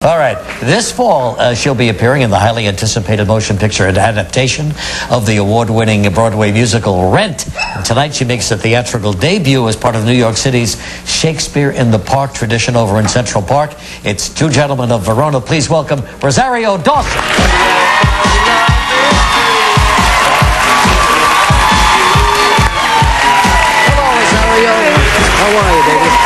All right. This fall, she'll be appearing in the highly anticipated motion picture adaptation of the award-winning Broadway musical Rent. And tonight she makes a theatrical debut as part of New York City's Shakespeare in the Park tradition over in Central Park. It's Two Gentlemen of Verona. Please welcome Rosario Dawson. Hello, Rosario. How are you, baby?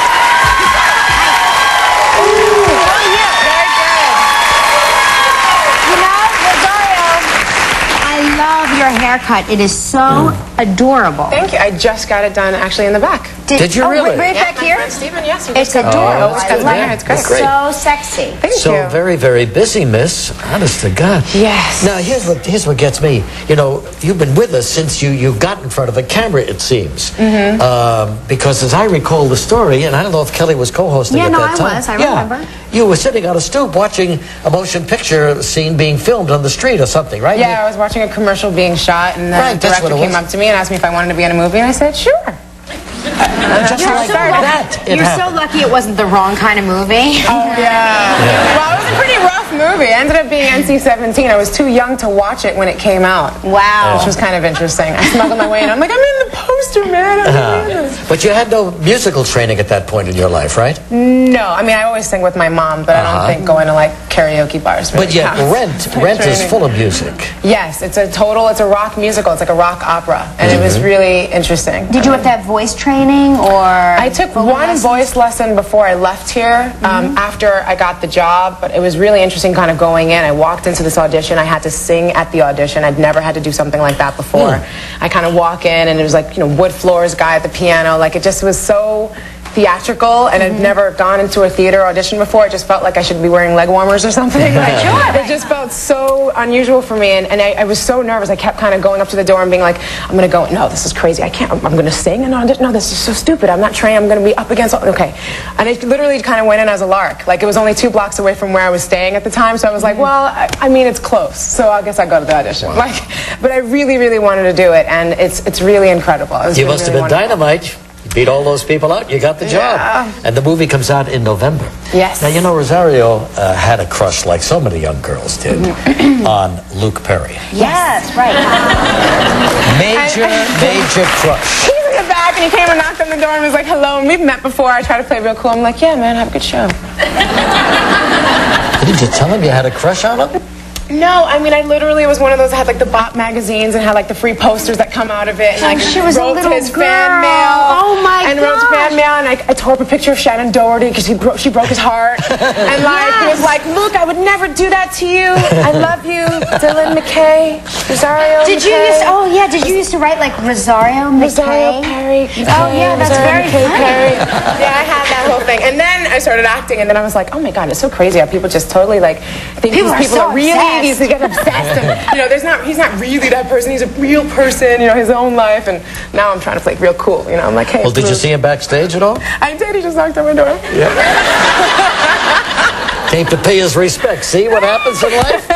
Your haircut. It is so adorable. Thank you. I just got it done actually in the back. Did you really? Right back here? Stephen, yes. It's adorable. It's good. I love it. It's great. It's so sexy. Thank you. So very, very busy, miss. Honest to God. Yes. Now, here's what gets me. You know, you've been with us since you got in front of a camera, it seems. Because as I recall the story, and I don't know if Kelly was co-hosting at that time. I remember. You were sitting on a stoop watching a motion picture scene being filmed on the street or something, right? Yeah, I was watching a commercial being shot, and the director came up to me and asked me if I wanted to be in a movie, and I said, sure. Just like that. You're so lucky it wasn't the wrong kind of movie. Oh, yeah. Well, it was a pretty rough movie. It ended up being NC-17. I was too young to watch it when it came out. Wow. Which was kind of interesting. I smuggled my way in. I'm like, I'm in the poster, man. But you had no musical training at that point in your life, right? No. I mean, I always sing with my mom, but I don't think going to, like, karaoke bars really But yet, Rent is full of music. Yes, it's a rock musical. It's like a rock opera. And it was really interesting. Did you have to have voice training, or? I took one voice lesson before I left here, after I got the job, but it was really interesting kind of going in. I walked into this audition. I had to sing at the audition. I'd never had to do something like that before. I kind of walk in, and it was like, you know, wood floors, guy at the piano. Like, it just was so theatrical, and I'd never gone into a theater audition before. It just felt like I should be wearing leg warmers or something. It just felt so unusual for me, and I was so nervous. I kept kind of going up to the door and being like, I'm going to go, no, this is crazy. I can't, I'm going to sing and audition. No, this is so stupid. I'm not trained. I'm going to be up against, okay. And I literally kind of went in as a lark. Like, it was only 2 blocks away from where I was staying at the time, so I was like, well, I mean, it's close, so I guess I'll go to the audition. Like, but I really, really wanted to do it, and it's really incredible. You must have been dynamite. You beat all those people out, you got the job. And the movie comes out in November. Yes. Now, you know, Rosario had a crush, like so many young girls did, on Luke Perry. Yes, right. Major crush. He was in the back, and he came and knocked on the door and was like, hello, and we've met before. I try to play real cool. I'm like, yeah, man, have a good show. Did you tell him you had a crush on him? No, I mean, I literally was one of those that had like the Bop magazines and had like the free posters that come out of it, and like she was wrote a little his girl. fan mail. Oh my And wrote fan mail, and I tore up a picture of Shannon Doherty because she broke his heart, and like it was like, look, I would never do that to you. I love you, Dylan McKay, Rosario. Did you used to write like Rosario McKay? Perry. Oh yeah, that's very funny. Yeah, I had that whole thing, and then I started acting, and then I was like, oh my god, it's so crazy how people just totally like think these people are really these. They get obsessed. And, you know, he's not really that person. He's a real person, you know, his own life. And now I'm trying to play real cool, you know. I'm like, hey. Well, did you see him backstage at all? I did. He just knocked on my door. Yeah. Came to pay his respects. See what happens in life?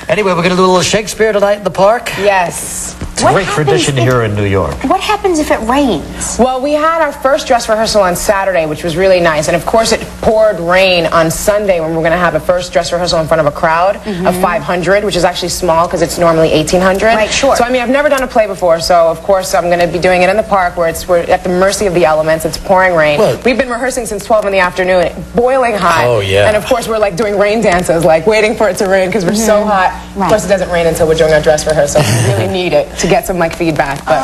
Anyway, we're going to do a little Shakespeare tonight in the park. Yes. It's a great tradition here in New York. What happens if it rains? Well, we had our first dress rehearsal on Saturday, which was really nice. And of course, it poured rain on Sunday when we're going to have a first dress rehearsal in front of a crowd of 500, which is actually small because it's normally 1,800. Right, sure. So, I mean, I've never done a play before, so of course I'm going to be doing it in the park where we're at the mercy of the elements. It's pouring rain. Well, we've been rehearsing since 12 in the afternoon, boiling hot. Oh, yeah. And of course, we're like doing rain dances, like waiting for it to rain because we're so hot. Of course, it doesn't rain until we're doing our dress rehearsal. We really need it to get some like feedback. But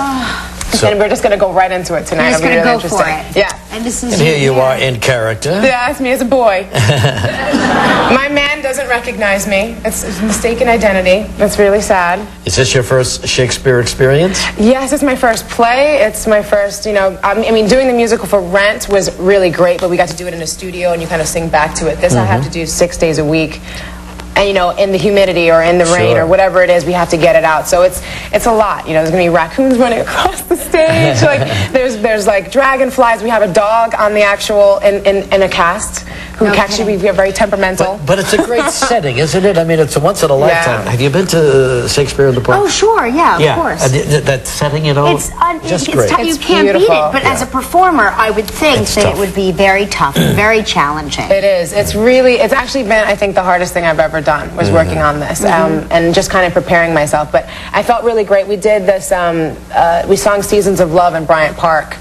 and we're just going to go right into it tonight. We're just going to go for it. Yeah. And this is here you are in character. Yeah, that's me as a boy. My man doesn't recognize me. It's a mistaken identity. That's really sad. Is this your first Shakespeare experience? Yes, it's my first play. It's my first, you know, I mean, doing the musical for Rent was really great, but we got to do it in a studio and you kind of sing back to it. This I have to do 6 days a week. And, you know, in the humidity or in the rain or whatever it is, we have to get it out. So it's a lot. You know, there's going to be raccoons running across the stage. Like there's like dragonflies. We have a dog on the actual in a cast. who can actually be very temperamental. But it's a great setting, isn't it? I mean, it's a once in a lifetime. Yeah. Have you been to Shakespeare in the Park? Oh, sure, yeah, of course. That setting, you know, just great. Tough. You can't beat it, but as a performer, I would think that it would be very tough, very challenging. It is. It's actually been, I think, the hardest thing I've ever done was working on this and just kind of preparing myself. But I felt really great. We did this, we sung Seasons of Love in Bryant Park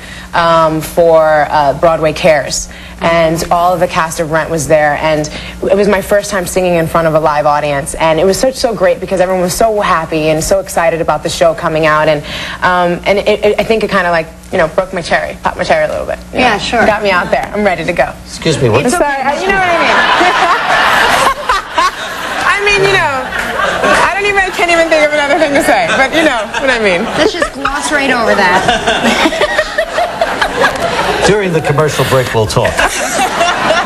for Broadway Cares. And all of the cast of Rent was there, and it was my first time singing in front of a live audience, and it was so great because everyone was so happy and so excited about the show coming out, and I think it kind of like, you know, broke my cherry, popped my cherry a little bit. Yeah, sure. Got me out there. I'm ready to go. Excuse me, what? Sorry, you know what I mean? I mean, you know, I can't even think of another thing to say, but you know what I mean. Let's just gloss right over that. During the commercial break, we'll talk.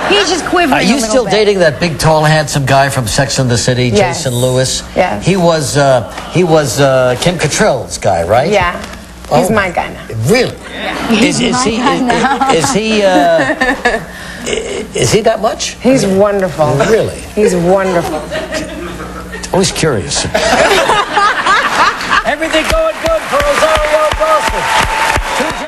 He's just quivering. Are you still dating that big, tall, handsome guy from Sex and the City, Yes. Jason Lewis? Yes. He was Kim Cattrall's guy, right? Yeah. He's my guy now. Really? Yeah. Is he that much? He's wonderful. Really? He's wonderful. Always curious. Everything going good for